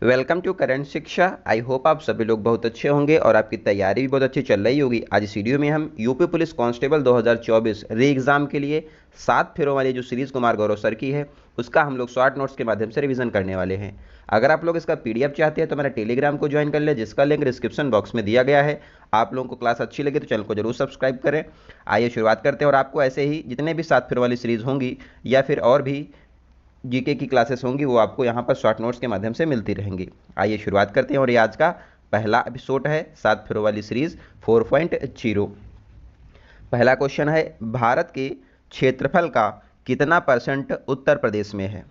Welcome to current शिक्षा। I hope आप सभी लोग बहुत अच्छे होंगे और आपकी तैयारी भी बहुत अच्छी चल रही होगी। आज इस वीडियो में हम यूपी पुलिस कांस्टेबल 2024 री एग्ज़ाम के लिए 7 फेरों वाली जो सीरीज़ कुमार गौरव सर की है उसका हम लोग शॉर्ट नोट्स के माध्यम से रिवीजन करने वाले हैं। अगर आप लोग इसका पीडीएफ चाहते हैं तो मेरा टेलीग्राम को ज्वाइन कर ले, जिसका लिंक डिस्क्रिप्शन बॉक्स में दिया गया है। आप लोगों को क्लास अच्छी लगे तो चैनल को जरूर सब्सक्राइब करें। आइए शुरुआत करते हैं और आपको ऐसे ही जितने भी 7 फेरों वाली सीरीज़ होंगी या फिर और भी जीके की क्लासेस होंगी वो आपको यहाँ पर शॉर्ट नोट्स के माध्यम से मिलती रहेंगी। आइए शुरुआत करते हैं और ये आज का पहला एपिसोड है 7 फेरों वाली सीरीज 4.0। पहला क्वेश्चन है, भारत के क्षेत्रफल का कितना परसेंट उत्तर प्रदेश में है?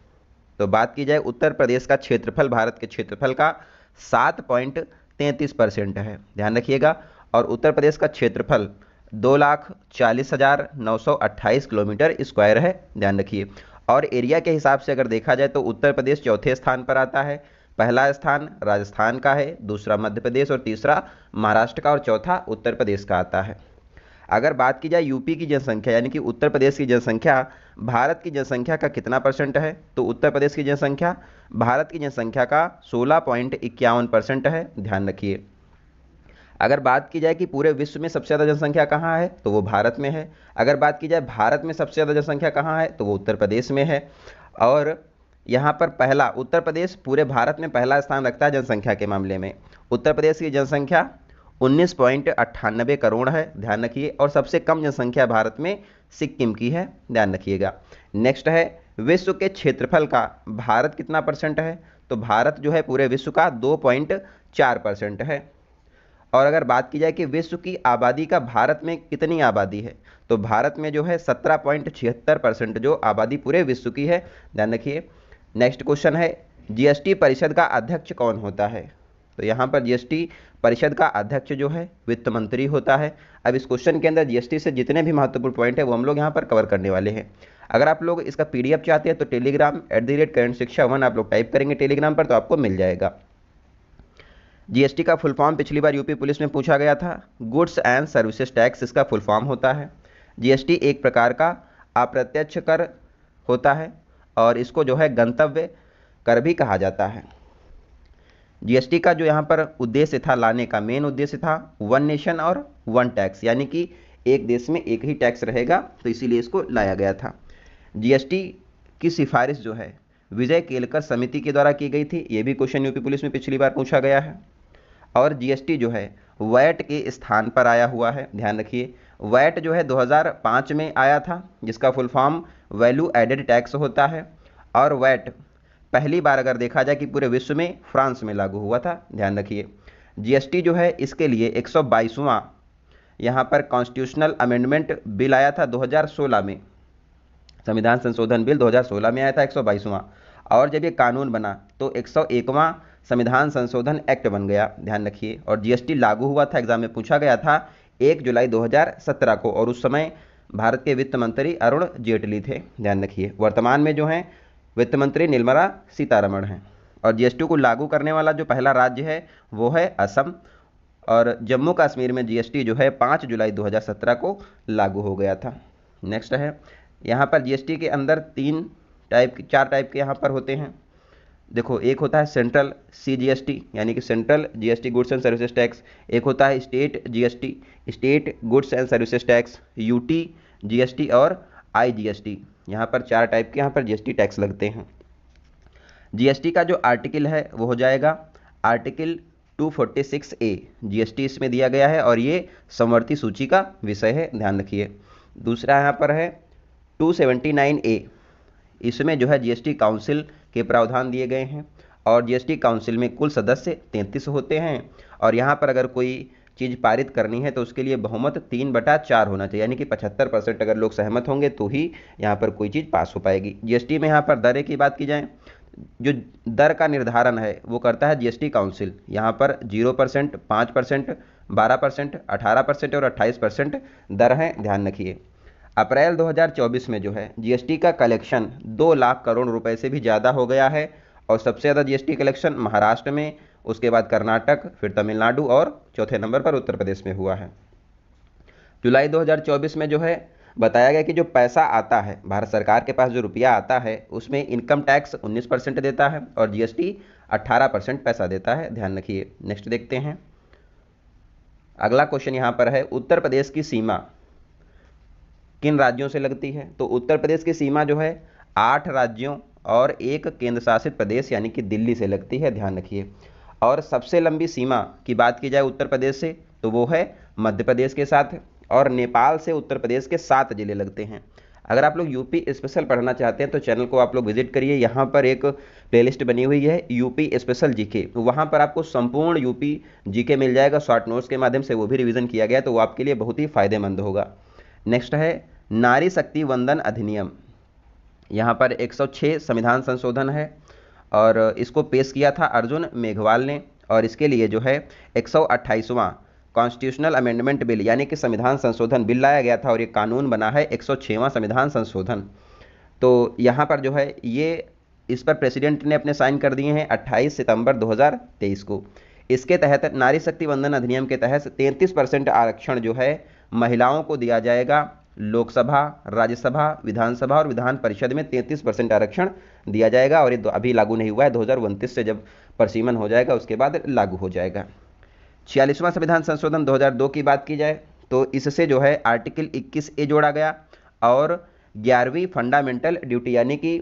तो बात की जाए उत्तर प्रदेश का क्षेत्रफल, भारत के क्षेत्रफल का 7.33% है, ध्यान रखिएगा। और उत्तर प्रदेश का क्षेत्रफल 2,40,928 किलोमीटर स्क्वायर है, ध्यान रखिए। और एरिया के हिसाब से अगर देखा जाए तो उत्तर प्रदेश चौथे स्थान पर आता है। पहला स्थान राजस्थान का है, दूसरा मध्य प्रदेश और तीसरा महाराष्ट्र का और चौथा उत्तर प्रदेश का आता है। अगर बात की जाए यूपी की जनसंख्या यानी कि उत्तर प्रदेश की जनसंख्या भारत की जनसंख्या का कितना परसेंट है, तो उत्तर प्रदेश की जनसंख्या भारत की जनसंख्या का 16.51% है, ध्यान रखिए। अगर बात की जाए कि पूरे विश्व में सबसे ज़्यादा जनसंख्या कहाँ है तो वो भारत में है। अगर बात की जाए भारत में सबसे ज़्यादा जनसंख्या कहाँ है तो वो उत्तर प्रदेश में है। और यहाँ पर पहला उत्तर प्रदेश पूरे भारत में पहला स्थान रखता है जनसंख्या के मामले में। उत्तर प्रदेश की जनसंख्या 19.98 करोड़ है, ध्यान रखिए। और सबसे कम जनसंख्या भारत में सिक्किम की है, ध्यान रखिएगा। नेक्स्ट है, विश्व के क्षेत्रफल का भारत कितना परसेंट है? तो भारत जो है पूरे विश्व का 2.4% है। और अगर बात की जाए कि विश्व की आबादी का भारत में कितनी आबादी है, तो भारत में जो है 17.76% जो आबादी पूरे विश्व की है, ध्यान रखिए। नेक्स्ट क्वेश्चन है, जीएसटी परिषद का अध्यक्ष कौन होता है? तो यहाँ पर जीएसटी परिषद का अध्यक्ष जो है वित्त मंत्री होता है। अब इस क्वेश्चन के अंदर जीएसटी से जितने भी महत्वपूर्ण पॉइंट है वो हम लोग यहाँ पर कवर करने वाले हैं। अगर आप लोग इसका पीडीएफ चाहते हैं तो टेलीग्राम @currentशिक्षा1 आप लोग टाइप करेंगे टेलीग्राम पर तो आपको मिल जाएगा। जीएसटी का फुल फॉर्म पिछली बार यूपी पुलिस में पूछा गया था, गुड्स एंड सर्विसेज टैक्स इसका फुल फॉर्म होता है। जीएसटी एक प्रकार का अप्रत्यक्ष कर होता है और इसको जो है गंतव्य कर भी कहा जाता है। जीएसटी का जो यहाँ पर उद्देश्य था लाने का, मेन उद्देश्य था वन नेशन और वन टैक्स, यानी कि एक देश में एक ही टैक्स रहेगा, तो इसीलिए इसको लाया गया था। जीएसटी की सिफारिश जो है विजय केलकर समिति के द्वारा की गई थी, ये भी क्वेश्चन यूपी पुलिस में पिछली बार पूछा गया है। और जीएसटी जो है वैट के स्थान पर आया हुआ है, ध्यान रखिए। वैट जो है 2005 में आया था, जिसका full form value added tax होता है। और वैट पहली बार अगर देखा जाए कि पूरे विश्व में फ्रांस में लागू हुआ था, ध्यान रखिए। जीएसटी जो है इसके लिए 122वां यहाँ पर कॉन्स्टिट्यूशनल अमेंडमेंट बिल आया था 2016 में, संविधान संशोधन बिल 2016 में आया था 122वां। और जब ये कानून बना तो 101वां संविधान संशोधन एक्ट बन गया, ध्यान रखिए। और जीएसटी लागू हुआ था, एग्जाम में पूछा गया था 1 जुलाई 2017 को, और उस समय भारत के वित्त मंत्री अरुण जेटली थे, ध्यान रखिए। वर्तमान में जो हैं वित्त मंत्री निर्मला सीतारमण हैं। और जीएसटी को लागू करने वाला जो पहला राज्य है वो है असम। और जम्मू कश्मीर में जीएसटी जो है 5 जुलाई 2017 को लागू हो गया था। नेक्स्ट है, यहाँ पर जीएसटी के अंदर 4 टाइप के यहाँ पर होते हैं। देखो, एक होता है सेंट्रल सीजीएसटी यानी कि central GST goods and services tax. एक होता है state GST, state goods and services tax, UT GST और आईजीएसटी। यहाँ पर 4 टाइप के यहाँ पर जीएसटी टैक्स लगते हैं। जीएसटी का जो आर्टिकल है वो हो जाएगा आर्टिकल 246A, जीएसटी इसमें दिया गया है और ये समवर्ती सूची का विषय है, ध्यान रखिए। दूसरा यहाँ पर है 279A, इसमें जो है जीएसटी काउंसिल के प्रावधान दिए गए हैं। और जीएसटी काउंसिल में कुल सदस्य 33 होते हैं। और यहाँ पर अगर कोई चीज़ पारित करनी है तो उसके लिए बहुमत 3/4 होना चाहिए, यानी कि 75% अगर लोग सहमत होंगे तो ही यहाँ पर कोई चीज़ पास हो पाएगी। जीएसटी में यहाँ पर दर की बात की जाए, जो दर का निर्धारण है वो करता है जीएसटी काउंसिल। यहाँ पर 0%, 5%, 12%, 18% और 28% दर हैं, ध्यान रखिए। अप्रैल 2024 में जो है जीएसटी का कलेक्शन 2 लाख करोड़ रुपए से भी ज़्यादा हो गया है। और सबसे ज़्यादा जीएसटी कलेक्शन महाराष्ट्र में, उसके बाद कर्नाटक, फिर तमिलनाडु और चौथे नंबर पर उत्तर प्रदेश में हुआ है। जुलाई 2024 में जो है बताया गया कि जो पैसा आता है, भारत सरकार के पास जो रुपया आता है उसमें इनकम टैक्स 19% देता है और जीएसटी 18% पैसा देता है, ध्यान रखिए। नेक्स्ट देखते हैं, अगला क्वेश्चन यहाँ पर है, उत्तर प्रदेश की सीमा किन राज्यों से लगती है? तो उत्तर प्रदेश की सीमा जो है 8 राज्यों और एक केंद्र शासित प्रदेश यानी कि दिल्ली से लगती है, ध्यान रखिए। और सबसे लंबी सीमा की बात की जाए उत्तर प्रदेश से तो वो है मध्य प्रदेश के साथ, और नेपाल से उत्तर प्रदेश के 7 जिले लगते हैं। अगर आप लोग यूपी स्पेशल पढ़ना चाहते हैं तो चैनल को आप लोग विजिट करिए, यहाँ पर एक प्लेलिस्ट बनी हुई है यूपी स्पेशल जीके, वहाँ पर आपको संपूर्ण यूपी जीके मिल जाएगा, शॉर्ट नोट्स के माध्यम से वो भी रिवीजन किया गया, तो वो आपके लिए बहुत ही फायदेमंद होगा। नेक्स्ट है नारी शक्ति वंदन अधिनियम, यहाँ पर 106 संविधान संशोधन है और इसको पेश किया था अर्जुन मेघवाल ने, और इसके लिए जो है 128वां कॉन्स्टिट्यूशनल अमेंडमेंट बिल यानी कि संविधान संशोधन बिल लाया गया था और ये कानून बना है 106वां संविधान संशोधन। तो यहाँ पर जो है ये इस पर प्रेसिडेंट ने अपने साइन कर दिए हैं 28 सितंबर 2023 को। इसके तहत नारी शक्ति वंदन अधिनियम के तहत 33% आरक्षण जो है महिलाओं को दिया जाएगा। लोकसभा, राज्यसभा, विधानसभा और विधान परिषद में 33% आरक्षण दिया जाएगा, और ये अभी लागू नहीं हुआ है, 2029 से जब परिसीमन हो जाएगा उसके बाद लागू हो जाएगा। 46वां संविधान संशोधन 2002 की बात की जाए तो इससे जो है आर्टिकल 21A जोड़ा गया और 11वीं फंडामेंटल ड्यूटी यानी कि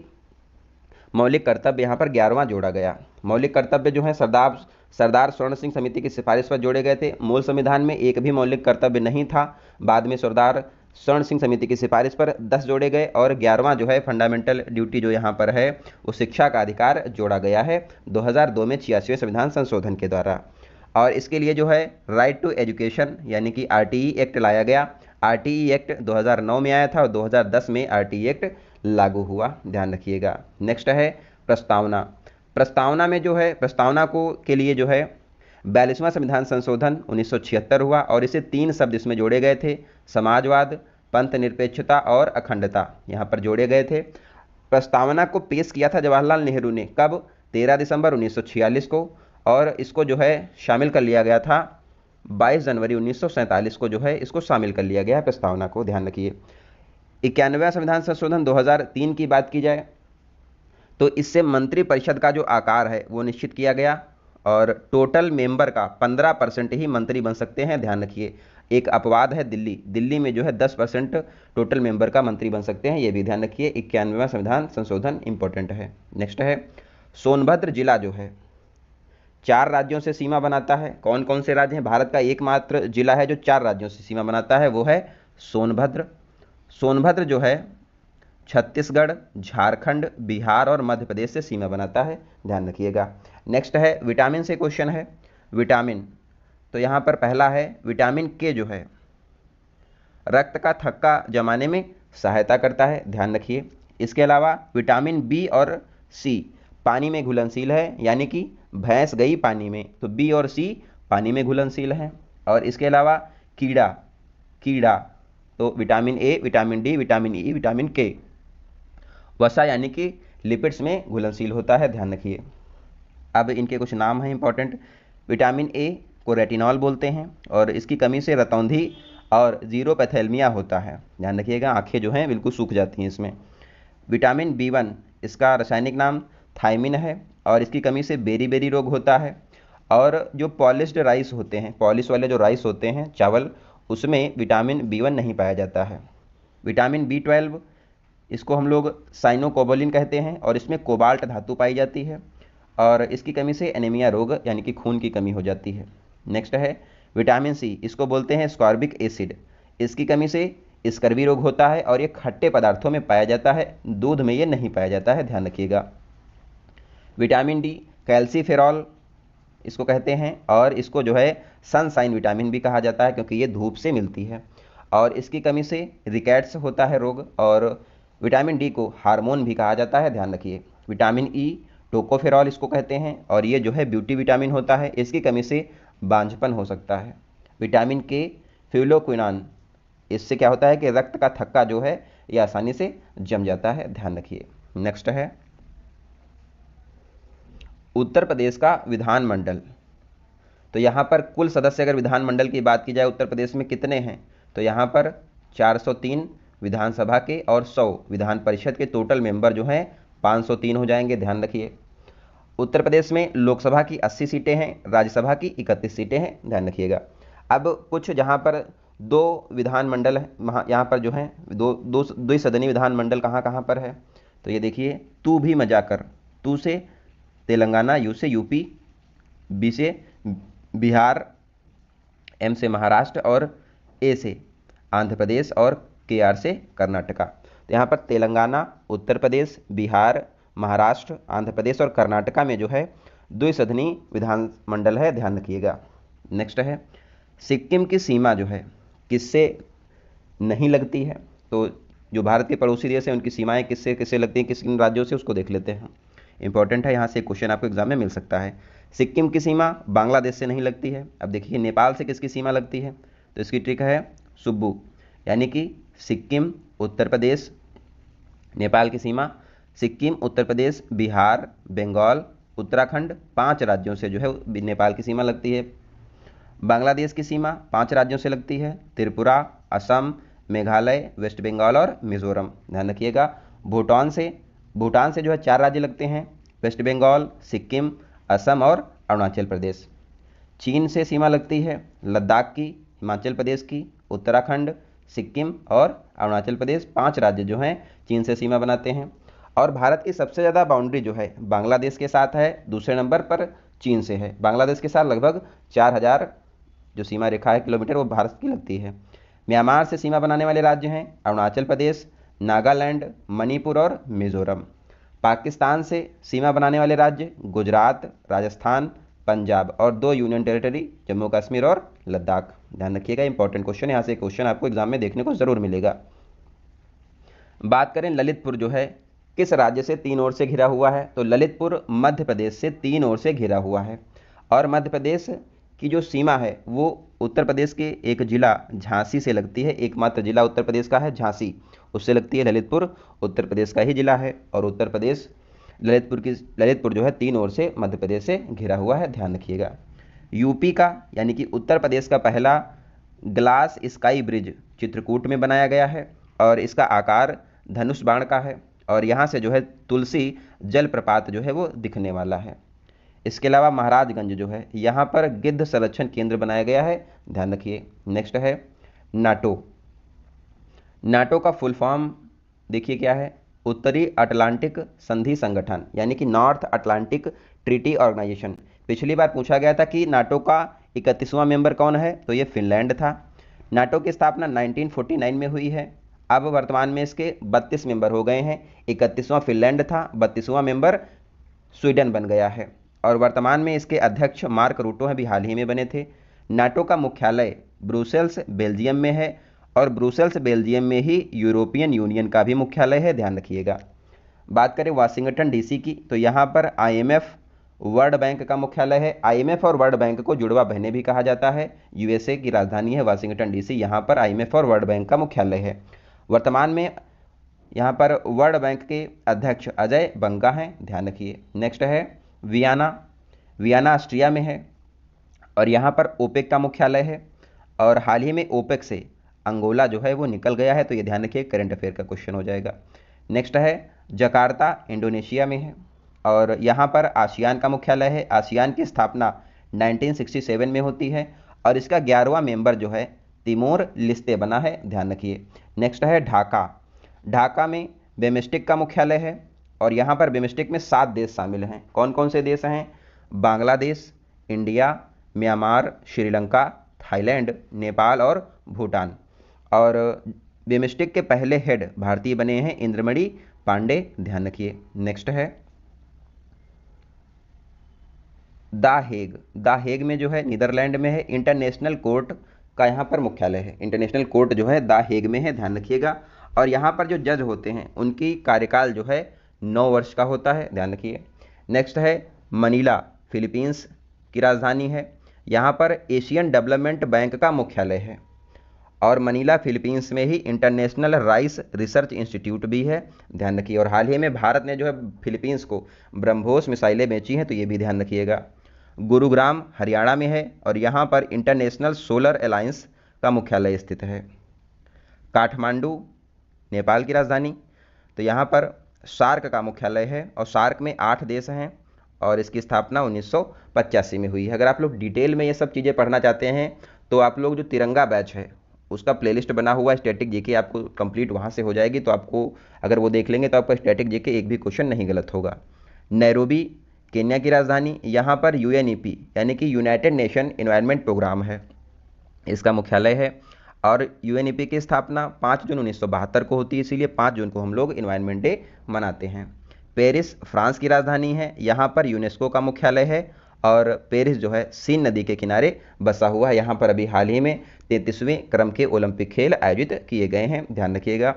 मौलिक कर्तव्य यहाँ पर 11वां जोड़ा गया। मौलिक कर्तव्य जो है सरदार स्वर्ण सिंह समिति की सिफारिश पर जोड़े गए थे। मूल संविधान में एक भी मौलिक कर्तव्य नहीं था, बाद में सरदार स्वर्ण सिंह समिति की सिफारिश पर 10 जोड़े गए और 11वां जो है फंडामेंटल ड्यूटी जो यहाँ पर है वो शिक्षा का अधिकार जोड़ा गया है 2002 में 86वें संविधान संशोधन के द्वारा। और इसके लिए जो है राइट टू एजुकेशन यानी कि RTE एक्ट लाया गया। RTE एक्ट 2009 में आया था और 2010 में RTE एक्ट लागू हुआ, ध्यान रखिएगा। नेक्स्ट है प्रस्तावना। प्रस्तावना में जो है प्रस्तावना को के लिए जो है 42वां संविधान संशोधन 1976 हुआ और इसे 3 शब्द इसमें जोड़े गए थे, समाजवाद, पंथ निरपेक्षता और अखंडता यहाँ पर जोड़े गए थे। प्रस्तावना को पेश किया था जवाहरलाल नेहरू ने, कब? 13 दिसंबर 1946 को, और इसको जो है शामिल कर लिया गया था 22 जनवरी 1947 को जो है इसको शामिल कर लिया गया है प्रस्तावना को, ध्यान रखिए। 91वां संविधान संशोधन 2003 की बात की जाए तो इससे मंत्रिपरिषद का जो आकार है वो निश्चित किया गया और टोटल मेंबर का 15% ही मंत्री बन सकते हैं, ध्यान रखिए। एक अपवाद है दिल्ली में जो है 10% टोटल मेंबर का मंत्री बन सकते हैं, ये भी ध्यान रखिए। 91वां संविधान संशोधन इंपॉर्टेंट है। नेक्स्ट है सोनभद्र जिला जो है 4 राज्यों से सीमा बनाता है। कौन कौन से राज्य हैं? भारत का एकमात्र जिला है जो 4 राज्यों से सीमा बनाता है, वो है सोनभद्र। सोनभद्र जो है छत्तीसगढ़, झारखंड, बिहार और मध्य प्रदेश से सीमा बनाता है, ध्यान रखिएगा। नेक्स्ट है विटामिन से क्वेश्चन है। विटामिन तो यहाँ पर पहला है विटामिन के जो है रक्त का थक्का जमाने में सहायता करता है, ध्यान रखिए। इसके अलावा विटामिन बी और सी पानी में घुलनशील है, यानी कि भैंस गई पानी में, तो बी और सी पानी में घुलनशील हैं। और इसके अलावा कीड़ा तो vitamin A, vitamin D, vitamin E, vitamin के। वसा यानी कि लिपिड्स में घुलनशील होता है, ध्यान रखिए। अब इनके कुछ नाम हैं इंपॉर्टेंट। विटामिन ए को रेटिनॉल बोलते हैं और इसकी कमी से रतौंधी और जीरोपैथेलमिया होता है, ध्यान रखिएगा। आंखें जो हैं बिल्कुल सूख जाती हैं इसमें। विटामिन B1 इसका रासायनिक नाम थायमिन है और इसकी कमी से बेरी रोग होता है। और जो पॉलिश्ड राइस होते हैं, पॉलिश वाले जो राइस होते हैं चावल, उसमें विटामिन B1 नहीं पाया जाता है। विटामिन B12 इसको हम लोग साइनोकोबालिन कहते हैं और इसमें कोबाल्ट धातु पाई जाती है और इसकी कमी से एनीमिया रोग यानी कि खून की कमी हो जाती है। नेक्स्ट है विटामिन सी, इसको बोलते हैं स्कॉर्बिक एसिड। इसकी कमी से स्कर्वी रोग होता है और ये खट्टे पदार्थों में पाया जाता है, दूध में ये नहीं पाया जाता है, ध्यान रखिएगा। विटामिन डी कैल्सीफेरॉल इसको कहते हैं और इसको जो है सनसाइन विटामिन भी कहा जाता है क्योंकि ये धूप से मिलती है और इसकी कमी से रिकेट्स होता है रोग। और विटामिन डी को हार्मोन भी कहा जाता है, ध्यान रखिए। विटामिन ई टोकोफेरॉल इसको कहते हैं और ये जो है ब्यूटी विटामिन होता है, इसकी कमी से बांझपन हो सकता है। विटामिन के फ्यूलोक्विनान, इससे क्या होता है कि रक्त का थक्का जो है ये आसानी से जम जाता है, ध्यान रखिए। नेक्स्ट है उत्तर प्रदेश का विधानमंडल। तो यहाँ पर कुल सदस्य अगर विधानमंडल की बात की जाए उत्तर प्रदेश में कितने हैं, तो यहाँ पर 403 विधानसभा के और 100 विधान परिषद के टोटल मेंबर जो हैं 503 हो जाएंगे, ध्यान रखिए। उत्तर प्रदेश में लोकसभा की 80 सीटें हैं, राज्यसभा की 31 सीटें हैं, ध्यान रखिएगा। अब कुछ जहाँ पर दो विधानमंडल है, वहाँ यहाँ पर जो है दो दो द्विसदनीय विधानमंडल कहाँ कहाँ पर है, तो ये देखिए, तू भी मजा कर, तू से तेलंगाना, यू से यूपी, बी से बिहार, एम से महाराष्ट्र और ए से आंध्र प्रदेश और के आर से कर्नाटका। तो यहाँ पर तेलंगाना, उत्तर प्रदेश, बिहार, महाराष्ट्र, आंध्र प्रदेश और कर्नाटका में जो है द्विसदनीय विधानमंडल है, ध्यान रखिएगा। नेक्स्ट है, सिक्किम की सीमा जो है किससे नहीं लगती है, तो जो भारत के पड़ोसी देश हैं उनकी सीमाएं किससे किससे लगती हैं, किस किन राज्यों से, उसको देख लेते हैं। इंपॉर्टेंट है, यहाँ से क्वेश्चन आपको एग्जाम में मिल सकता है। सिक्किम की सीमा बांग्लादेश से नहीं लगती है। अब देखिए नेपाल से किसकी सीमा लगती है, तो इसकी ट्रिक है सुब्बू, यानी कि सिक्किम, उत्तर प्रदेश, नेपाल की सीमा सिक्किम, उत्तर प्रदेश, बिहार, बंगाल, उत्तराखंड, 5 राज्यों से जो है नेपाल की सीमा लगती है। बांग्लादेश की सीमा 5 राज्यों से लगती है, त्रिपुरा, असम, मेघालय, वेस्ट बंगाल और मिजोरम, ध्यान रखिएगा। भूटान से जो है 4 राज्य लगते हैं, वेस्ट बंगाल, सिक्किम, असम और अरुणाचल प्रदेश। चीन से सीमा लगती है लद्दाख की, हिमाचल प्रदेश की, उत्तराखंड, सिक्किम और अरुणाचल प्रदेश, 5 राज्य जो हैं चीन से सीमा बनाते हैं। और भारत की सबसे ज़्यादा बाउंड्री जो है बांग्लादेश के साथ है, दूसरे नंबर पर चीन से है। बांग्लादेश के साथ लगभग 4000 जो सीमा रेखा है किलोमीटर, वो भारत की लगती है। म्यांमार से सीमा बनाने वाले राज्य हैं अरुणाचल प्रदेश, नागालैंड, मणिपुर और मिजोरम। पाकिस्तान से सीमा बनाने वाले राज्य गुजरात, राजस्थान, पंजाब और 2 यूनियन टेरिटरी जम्मू कश्मीर और लद्दाख, ध्यान रखिएगा। इंपॉर्टेंट क्वेश्चन, यहाँ से क्वेश्चन आपको एग्जाम में देखने को जरूर मिलेगा। बात करें ललितपुर जो है किस राज्य से 3 ओर से घिरा हुआ है, तो ललितपुर मध्य प्रदेश से 3 ओर से घिरा हुआ है। और मध्य प्रदेश की जो सीमा है वो उत्तर प्रदेश के एक जिला झांसी से लगती है, एकमात्र जिला उत्तर प्रदेश का है झांसी, उससे लगती है। ललितपुर उत्तर प्रदेश का ही जिला है और उत्तर प्रदेश ललितपुर जो है 3 ओर से मध्य प्रदेश से घिरा हुआ है, ध्यान रखिएगा। यूपी का यानी कि उत्तर प्रदेश का पहला ग्लास स्काई ब्रिज चित्रकूट में बनाया गया है और इसका आकार धनुष बाण का है और यहाँ से जो है तुलसी जलप्रपात जो है वो दिखने वाला है। इसके अलावा महाराजगंज जो है यहाँ पर गिद्ध संरक्षण केंद्र बनाया गया है, ध्यान रखिए। नेक्स्ट है नाटो। नाटो का फुल फॉर्म देखिए क्या है, उत्तरी अटलांटिक संधि संगठन, यानी कि नॉर्थ अटलांटिक ट्रीटी ऑर्गेनाइजेशन। पिछली बार पूछा गया था कि नाटो का 31वां मेंबर कौन है, तो ये फिनलैंड था। नाटो की स्थापना 1949 में हुई है। अब वर्तमान में इसके 32 मेंबर हो गए हैं। 31वां फिनलैंड था, 32वां मेंबर स्वीडन बन गया है और वर्तमान में इसके अध्यक्ष मार्क रूटो हैं, भी हाल ही में बने थे। नाटो का मुख्यालय ब्रुसेल्स बेल्जियम में है और ब्रुसेल्स बेल्जियम में ही यूरोपियन यूनियन का भी मुख्यालय है, ध्यान रखिएगा। बात करें वाशिंगटन डीसी की, तो यहाँ पर आईएमएफ वर्ल्ड बैंक का मुख्यालय है। आईएमएफ और वर्ल्ड बैंक को जुड़वा बहने भी कहा जाता है। यूएसए की राजधानी है वाशिंगटन डीसी, यहाँ पर आईएमएफ और वर्ल्ड बैंक का मुख्यालय है। वर्तमान में यहाँ पर वर्ल्ड बैंक के अध्यक्ष अजय बंगा हैं, ध्यान रखिए। नेक्स्ट है वियना। वियना ऑस्ट्रिया में है और यहाँ पर ओपेक का मुख्यालय है और हाल ही में ओपेक से अंगोला जो है वो निकल गया है, तो ये ध्यान रखिए, करंट अफेयर का क्वेश्चन हो जाएगा। नेक्स्ट है जकार्ता, इंडोनेशिया में है और यहाँ पर आसियान का मुख्यालय है। आसियान की स्थापना 1967 में होती है और इसका 11वां मेंबर जो है तिमोर लिस्ते बना है, ध्यान रखिए। नेक्स्ट है ढाका। ढाका में बेमिस्टिक का मुख्यालय है और यहाँ पर बेमिस्टिक में 7 देश शामिल हैं। कौन कौन से देश हैं, Bangladesh, India, Myanmar, Sri Lanka, Thailand, Nepal और भूटान। और बेमिस्टिक के पहले हेड भारतीय बने हैं इंद्रमणि पांडे, ध्यान रखिए। नेक्स्ट है द हेग। द हेग में जो है नीदरलैंड में है, इंटरनेशनल कोर्ट का यहाँ पर मुख्यालय है। इंटरनेशनल कोर्ट जो है द हेग में है, ध्यान रखिएगा। और यहाँ पर जो जज होते हैं उनकी कार्यकाल जो है 9 वर्ष का होता है, ध्यान रखिए। नेक्स्ट है मनीला, फिलीपींस की राजधानी है। यहाँ पर एशियन डेवलपमेंट बैंक का मुख्यालय है और मनीला फिलीपींस में ही इंटरनेशनल राइस रिसर्च इंस्टीट्यूट भी है, ध्यान रखिए। और हाल ही में भारत ने जो है फिलीपींस को ब्रह्मोस मिसाइलें बेची हैं, तो ये भी ध्यान रखिएगा। गुरुग्राम हरियाणा में है और यहाँ पर इंटरनेशनल सोलर अलायंस का मुख्यालय स्थित है। काठमांडू नेपाल की राजधानी, तो यहाँ पर सार्क का मुख्यालय है और सार्क में 8 देश हैं और इसकी स्थापना 1985 में हुई है। अगर आप लोग डिटेल में ये सब चीज़ें पढ़ना चाहते हैं तो आप लोग जो तिरंगा बैच है उसका प्लेलिस्ट बना हुआ है, स्टैटिक जीके आपको कंप्लीट वहाँ से हो जाएगी, तो आपको अगर वो देख लेंगे तो आपका स्टैटिक जीके एक भी क्वेश्चन नहीं गलत होगा। नैरोबी केन्या की राजधानी, यहाँ पर यूएनईपी यानी कि यूनाइटेड नेशन एनवायरनमेंट प्रोग्राम है, इसका मुख्यालय है। और यूएनईपी की स्थापना 5 जून 1972 को होती है, इसीलिए 5 जून को हम लोग एनवायरनमेंट डे मनाते हैं। पेरिस फ्रांस की राजधानी है, यहाँ पर यूनेस्को का मुख्यालय है और पेरिस जो है सीन नदी के किनारे बसा हुआ है। यहाँ पर अभी हाल ही में 33वें क्रम के ओलंपिक खेल आयोजित किए गए हैं, ध्यान रखिएगा।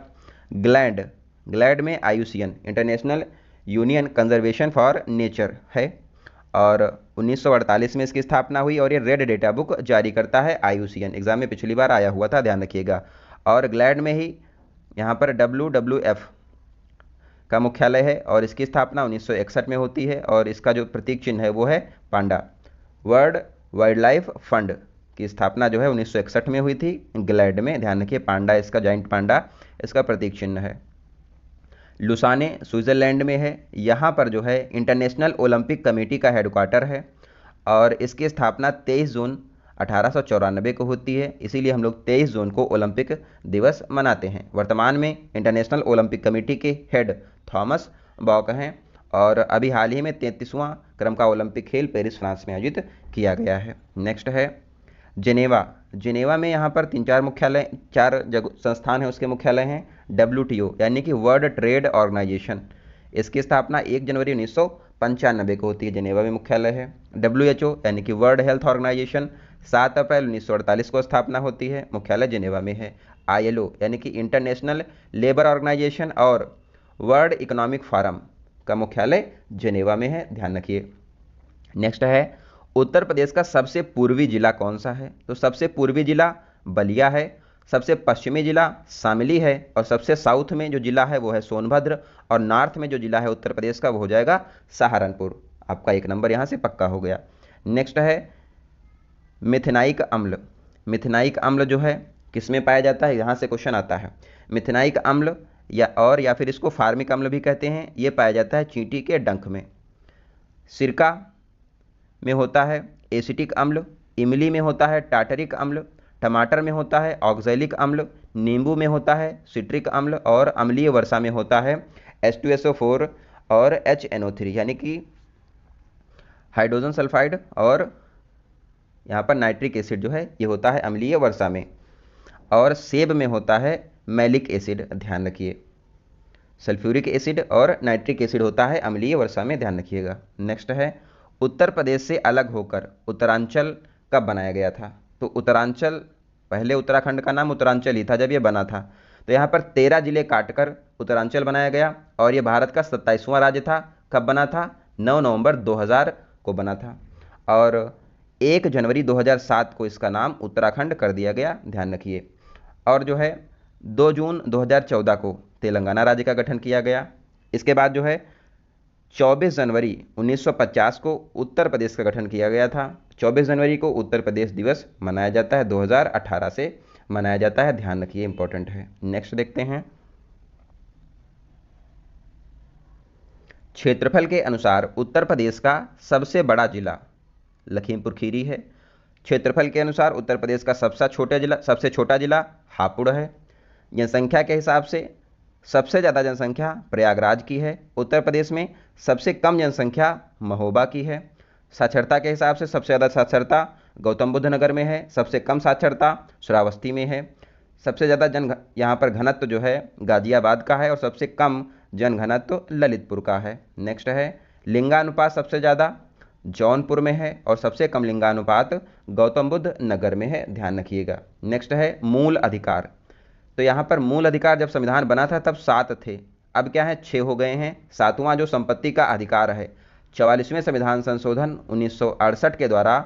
ग्लैड में IUCN international union conservation for nature है और 1948 में इसकी स्थापना हुई और ये रेड डेटा बुक जारी करता है आईयूसीएन, एग्जाम में पिछली बार आया हुआ था, ध्यान रखिएगा। और ग्लैड में ही यहाँ पर WWF का मुख्यालय है और इसकी स्थापना 1961 में होती है और इसका जो प्रतीक चिन्ह है वो है पांडा। वर्ल्ड वाइल्ड लाइफ फंड की स्थापना जो है 1961 में हुई थी ग्लैड में, ध्यान रखिए पांडा इसका, जाइंट पांडा इसका प्रतीक चिन्ह है। लुसाने स्विट्जरलैंड में है, यहाँ पर जो है इंटरनेशनल ओलंपिक कमेटी का हेडक्वार्टर है और इसकी स्थापना 23 जून 1894 को होती है, इसीलिए हम लोग 23 जून को ओलंपिक दिवस मनाते हैं। वर्तमान में इंटरनेशनल ओलंपिक कमेटी के हेड थॉमस बॉक हैं और अभी हाल ही में 33वां क्रम का ओलंपिक खेल पेरिस फ्रांस में आयोजित किया गया है। नेक्स्ट है जिनेवा में यहाँ पर 3-4 मुख्यालय, 4 संस्थान है उसके मुख्यालय हैं। WTO यानी कि वर्ल्ड ट्रेड ऑर्गेनाइजेशन, इसकी स्थापना 1 जनवरी 1995 को होती है, जिनेवा में मुख्यालय है। WHO यानी कि वर्ल्ड हेल्थ ऑर्गेनाइजेशन 7 अप्रैल 1948 को स्थापना होती है, मुख्यालय जिनेवा में है। ILO यानी कि इंटरनेशनल लेबर ऑर्गेनाइजेशन और वर्ल्ड इकोनॉमिक फोरम का मुख्यालय जिनेवा में है, ध्यान रखिए। नेक्स्ट है उत्तर प्रदेश का सबसे पूर्वी जिला कौन सा है, तो सबसे पूर्वी जिला बलिया है, सबसे पश्चिमी जिला शामली है और सबसे साउथ में जो जिला है वो है सोनभद्र और नॉर्थ में जो जिला है उत्तर प्रदेश का वो हो जाएगा सहारनपुर। आपका 1 नंबर यहाँ से पक्का हो गया। नेक्स्ट है मिथेनाइक अम्ल। मिथेनाइक अम्ल जो है किस में पाया जाता है, यहाँ से क्वेश्चन आता है। मिथेनाइक अम्ल या फिर इसको फार्मिक अम्ल भी कहते हैं, ये पाया जाता है चींटी के डंक में। सिरका में होता है एसिटिक अम्ल, इमली में होता है टाटरिक अम्ल, टमाटर में होता है ऑक्सैलिक अम्ल, नींबू में होता है सिट्रिक अम्ल और अम्लीय वर्षा में होता है H2SO4 और HNO3 यानी कि हाइड्रोजन सल्फाइड और यहाँ पर नाइट्रिक एसिड जो है ये होता है अम्लीय वर्षा में। और सेब में होता है मैलिक एसिड, ध्यान रखिए। सल्फ्यूरिक एसिड और नाइट्रिक एसिड होता है अम्लीय वर्षा में, ध्यान रखिएगा। नेक्स्ट है उत्तर प्रदेश से अलग होकर उत्तरांचल कब बनाया गया था, तो उत्तरांचल पहले उत्तराखंड का नाम उत्तरांचल ही था जब ये बना था, तो यहाँ पर 13 जिले काटकर उत्तरांचल बनाया गया और ये भारत का 27वां राज्य था। कब बना था, 9 नवंबर 2000 को बना था और 1 जनवरी 2007 को इसका नाम उत्तराखंड कर दिया गया, ध्यान रखिए। और जो है 2 जून 2014 को तेलंगाना राज्य का गठन किया गया। इसके बाद जो है 24 जनवरी 1950 को उत्तर प्रदेश का गठन किया गया था। 24 जनवरी को उत्तर प्रदेश दिवस मनाया जाता है, 2018 से मनाया जाता है, ध्यान रखिए, इंपॉर्टेंट है। नेक्स्ट देखते हैं। क्षेत्रफल के अनुसार उत्तर प्रदेश का सबसे बड़ा जिला लखीमपुर खीरी है। क्षेत्रफल के अनुसार उत्तर प्रदेश का सबसे छोटा जिला हापुड़ है। जनसंख्या के हिसाब से सबसे ज़्यादा जनसंख्या प्रयागराज की है। उत्तर प्रदेश में सबसे कम जनसंख्या महोबा की है। साक्षरता के हिसाब से सबसे ज़्यादा साक्षरता गौतम बुद्ध नगर में है, सबसे कम साक्षरता श्रावस्ती में है। सबसे ज़्यादा यहाँ पर घनत्व जो है गाजियाबाद का है और सबसे कम जनघनत्व ललितपुर का है। नेक्स्ट है लिंगानुपात सबसे ज़्यादा जौनपुर में है और सबसे कम लिंगानुपात गौतम बुद्ध नगर में है, ध्यान रखिएगा। नेक्स्ट है मूल अधिकार, तो यहाँ पर मूल अधिकार जब संविधान बना था तब 7 थे, अब क्या है 6 हो गए हैं। 7वां जो संपत्ति का अधिकार है 44वें संविधान संशोधन 1968 के द्वारा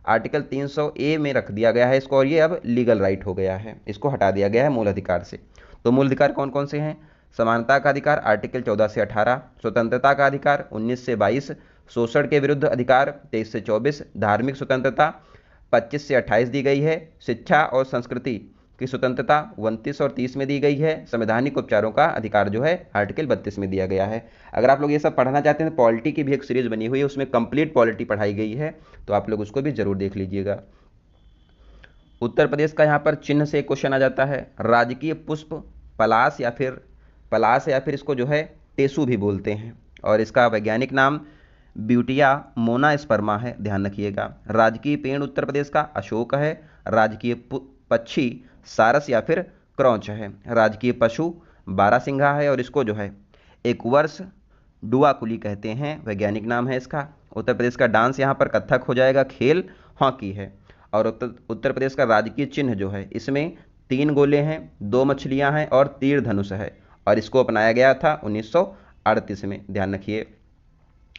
आर्टिकल 300A में रख दिया गया है इसको और ये अब लीगल राइट हो गया है, इसको हटा दिया गया है मूल अधिकार से। तो मूल अधिकार कौन कौन से हैं, समानता का अधिकार आर्टिकल 14 से 18, स्वतंत्रता का अधिकार 19 से 22, शोषण के विरुद्ध अधिकार 23 से 24, धार्मिक स्वतंत्रता 25 से 28 दी गई है, शिक्षा और संस्कृति की स्वतंत्रता 29 और 30 में दी गई है। संवैधानिक उपचारों का अधिकार जो है आर्टिकल 32 में दिया गया है। अगर आप लोग ये सब पढ़ना चाहते हैं तो पॉलिटी की भी एक सीरीज बनी हुई है, उसमें कंप्लीट पॉलिटी पढ़ाई गई है, तो आप लोग उसको भी जरूर देख लीजिएगा। उत्तर प्रदेश का यहाँ पर चिन्ह से एक क्वेश्चन आ जाता है। राजकीय पुष्प पलाश या फिर इसको जो है टेसू भी बोलते हैं, और इसका वैज्ञानिक नाम ब्यूटिया मोनास्पर्मा है, ध्यान रखिएगा। राजकीय पेड़ उत्तर प्रदेश का अशोक है। राजकीय पक्षी सारस या फिर क्रौंच है। राजकीय पशु बारहसिंघा है, और इसको जो है एक वर्ष डुआकुली कहते हैं, वैज्ञानिक नाम है इसका। उत्तर प्रदेश का डांस यहाँ पर कथक हो जाएगा। खेल हॉकी है। और उत्तर प्रदेश का राजकीय चिन्ह जो है इसमें 3 गोले हैं, 2 मछलियां हैं और तीर धनुष है, और इसको अपनाया गया था 1938 में, ध्यान रखिए।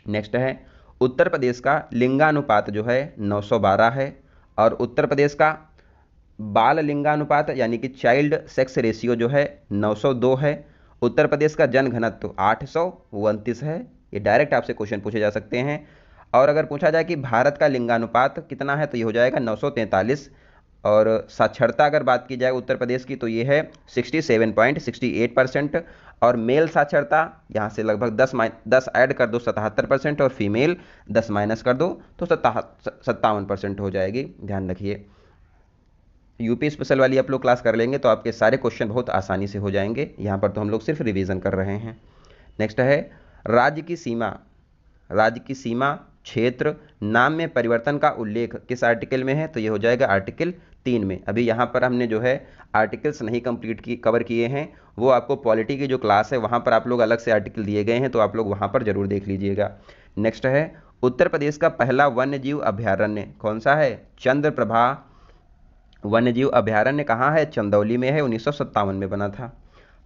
नेक्स्ट है उत्तर प्रदेश का लिंगानुपात जो है 912 है, और उत्तर प्रदेश का बाल लिंगानुपात यानी कि चाइल्ड सेक्स रेशियो जो है 902 है। उत्तर प्रदेश का जनघनत्व 829 है। ये डायरेक्ट आपसे क्वेश्चन पूछे जा सकते हैं। और अगर पूछा जाए कि भारत का लिंगानुपात कितना है तो ये हो जाएगा 943। और साक्षरता अगर बात की जाए उत्तर प्रदेश की तो ये है 67.68%। और मेल साक्षरता यहाँ से लगभग 10 ऐड कर दो 77%, और फीमेल 10 माइनस कर दो तो 57% हो जाएगी, ध्यान रखिए। यूपी स्पेशल वाली आप लोग क्लास कर लेंगे तो आपके सारे क्वेश्चन बहुत आसानी से हो जाएंगे, यहाँ पर तो हम लोग सिर्फ रिवीजन कर रहे हैं। नेक्स्ट है राज्य की सीमा क्षेत्र नाम में परिवर्तन का उल्लेख किस आर्टिकल में है, तो ये हो जाएगा आर्टिकल 3 में। अभी यहाँ पर हमने जो है आर्टिकल्स नहीं कवर किए हैं, वो आपको पॉलिटी की जो क्लास है वहाँ पर आप लोग अलग से आर्टिकल दिए गए हैं, तो आप लोग वहाँ पर जरूर देख लीजिएगा। नेक्स्ट है उत्तर प्रदेश का पहला वन्य जीव अभ्यारण्य कौन सा है? चंद्रप्रभा वन्यजीव अभ्यारण्य कहाँ है? चंदौली में है, 1957 में बना था।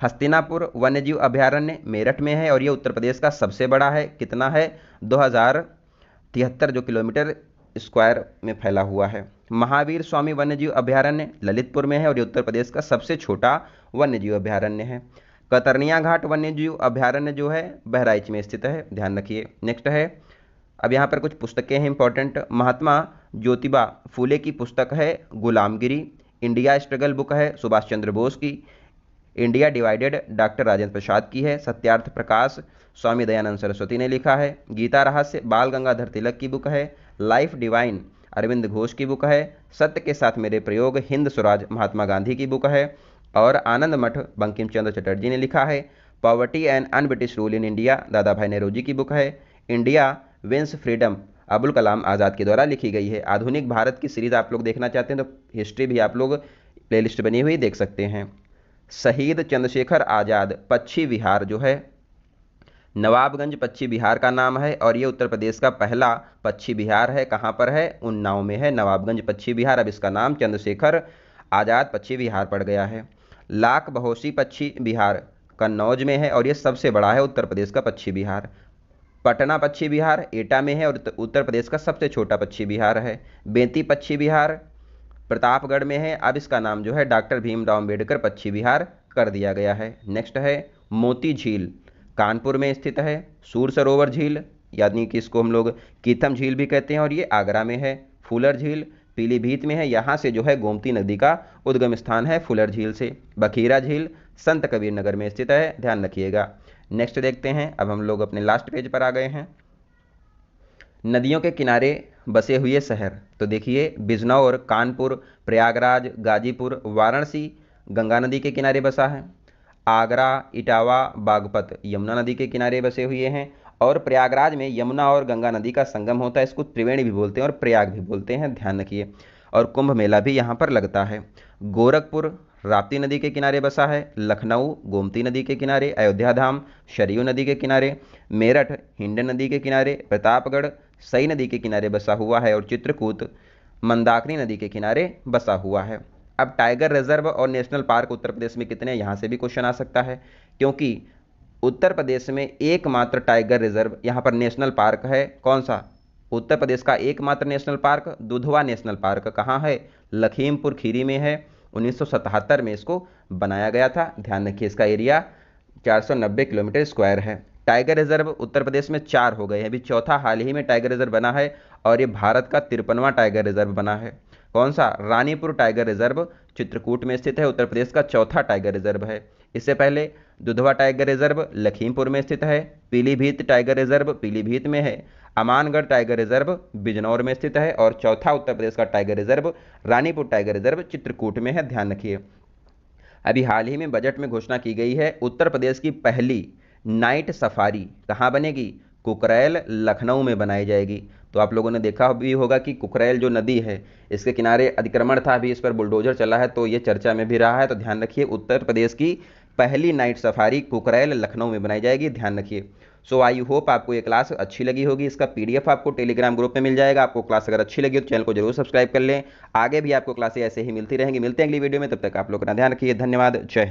हस्तिनापुर वन्यजीव अभ्यारण्य मेरठ में है, और ये उत्तर प्रदेश का सबसे बड़ा है। कितना है? 2073 जो किलोमीटर स्क्वायर में फैला हुआ है। महावीर स्वामी वन्यजीव अभ्यारण्य ललितपुर में है, और ये उत्तर प्रदेश का सबसे छोटा वन्यजीव अभ्यारण्य है। कतरनिया घाट वन्यजीव अभ्यारण्य जो है बहराइच में स्थित है, ध्यान रखिए। नेक्स्ट है अब यहाँ पर कुछ पुस्तकें हैं इंपॉर्टेंट। महात्मा ज्योतिबा फूले की पुस्तक है गुलामगिरी। इंडिया स्ट्रगल बुक है सुभाष चंद्र बोस की। India divided doctor Rajendra Prasad की है। सत्यार्थ प्रकाश स्वामी दयानंद सरस्वती ने लिखा है। गीता रहस्य बाल गंगाधर तिलक की बुक है। लाइफ डिवाइन अरविंद घोष की बुक है। सत्य के साथ मेरे प्रयोग हिंद स्वराज महात्मा गांधी की बुक है। और आनंद मठ बंकिम चंद्र चटर्जी ने लिखा है। Poverty and un-British rule in India दादा भाई नेहरू की बुक है। India wins freedom Abul Kalam Azad के द्वारा लिखी गई है। आधुनिक भारत की सीरीज आप लोग देखना चाहते हैं तो हिस्ट्री भी आप लोग प्लेलिस्ट बनी हुई देख सकते हैं। शहीद चंद्रशेखर आज़ाद पक्षी विहार जो है नवाबगंज पक्षी विहार का नाम है, और ये उत्तर प्रदेश का पहला पक्षी विहार है। कहाँ पर है? उन्नाव में है, नवाबगंज पक्षी विहार। अब इसका नाम चंद्रशेखर आज़ाद पक्षी विहार पड़ गया है। लाख बहोसी पक्षी विहार कन्नौज में है, और ये सबसे बड़ा है उत्तर प्रदेश का पक्षी विहार। पटना पक्षी विहार एटा में है, और उत्तर प्रदेश का सबसे छोटा पक्षी विहार है। बेंती पक्षी विहार प्रतापगढ़ में है। अब इसका नाम जो है डॉक्टर भीमराव अम्बेडकर पक्षी विहार कर दिया गया है। नेक्स्ट है मोती झील कानपुर में स्थित है। सूर सरोवर झील यानी कि इसको हम लोग कीथम झील भी कहते हैं, और ये आगरा में है। फुलर झील पीलीभीत में है, यहाँ से जो है गोमती नदी का उद्गम स्थान है फुलर झील से। बखीरा झील संत कबीर नगर में स्थित है, ध्यान रखिएगा। नेक्स्ट देखते हैं, अब हम लोग अपने लास्ट पेज पर आ गए हैं। नदियों के किनारे बसे हुए शहर, तो देखिए बिजनौर कानपुर प्रयागराज गाजीपुर वाराणसी गंगा नदी के किनारे बसा है। आगरा इटावा बागपत यमुना नदी के किनारे बसे हुए हैं। और प्रयागराज में यमुना और गंगा नदी का संगम होता है, इसको त्रिवेणी भी बोलते हैं और प्रयाग भी बोलते हैं, ध्यान रखिए। और कुंभ मेला भी यहाँ पर लगता है। गोरखपुर राप्ती नदी के किनारे बसा है। लखनऊ गोमती नदी के किनारे। अयोध्या धाम सरयू नदी के किनारे। मेरठ हिंडन नदी के किनारे। प्रतापगढ़ सई नदी के किनारे बसा हुआ है, और चित्रकूट मंदाकिनी नदी के किनारे बसा हुआ है। अब टाइगर रिजर्व और नेशनल पार्क उत्तर प्रदेश में कितने, यहाँ से भी क्वेश्चन आ सकता है, क्योंकि उत्तर प्रदेश में एकमात्र टाइगर रिजर्व यहाँ पर नेशनल पार्क है। कौन सा? उत्तर प्रदेश का एकमात्र national park Dudhwa national park कहाँ है? लखीमपुर खीरी में है। 1977 में इसको बनाया गया था, ध्यान रखिए। इसका एरिया 490 किलोमीटर स्क्वायर है। टाइगर रिजर्व उत्तर प्रदेश में 4 हो गए हैं, अभी चौथा हाल ही में टाइगर रिजर्व बना है, और ये भारत का 53वां टाइगर रिजर्व बना है। कौन सा? रानीपुर टाइगर रिजर्व चित्रकूट में स्थित है, उत्तर प्रदेश का चौथा टाइगर रिजर्व है। इससे पहले दुधवा टाइगर रिजर्व लखीमपुर में स्थित है, पीलीभीत टाइगर रिजर्व पीलीभीत में है, अमानगढ़ टाइगर रिजर्व बिजनौर में स्थित है, और चौथा उत्तर प्रदेश का tiger reserve Ranipur tiger reserve Chitrakoot में है, ध्यान रखिए। अभी हाल ही में बजट में घोषणा की गई है, उत्तर प्रदेश की पहली नाइट सफारी कहाँ बनेगी? कुकरैल लखनऊ में बनाई जाएगी। तो आप लोगों ने देखा भी होगा कि कुकरैल जो नदी है इसके किनारे अतिक्रमण था, अभी इस पर बुलडोजर चला है, तो ये चर्चा में भी रहा है। तो ध्यान रखिए, उत्तर प्रदेश की पहली नाइट सफारी कुकरैल लखनऊ में बनाई जाएगी, ध्यान रखिए। सो आई होप आपको ये क्लास अच्छी लगी होगी। इसका पीडीएफ आपको टेलीग्राम ग्रुप में मिल जाएगा। आपको क्लास अगर अच्छी लगी हो तो चैनल को जरूर सब्सक्राइब कर लें। आगे भी आपको क्लासें ऐसे ही मिलती रहेंगी। मिलते हैं अगली वीडियो में, तब तक आप लोग अपना ध्यान रखिए। धन्यवाद। जय हिंद।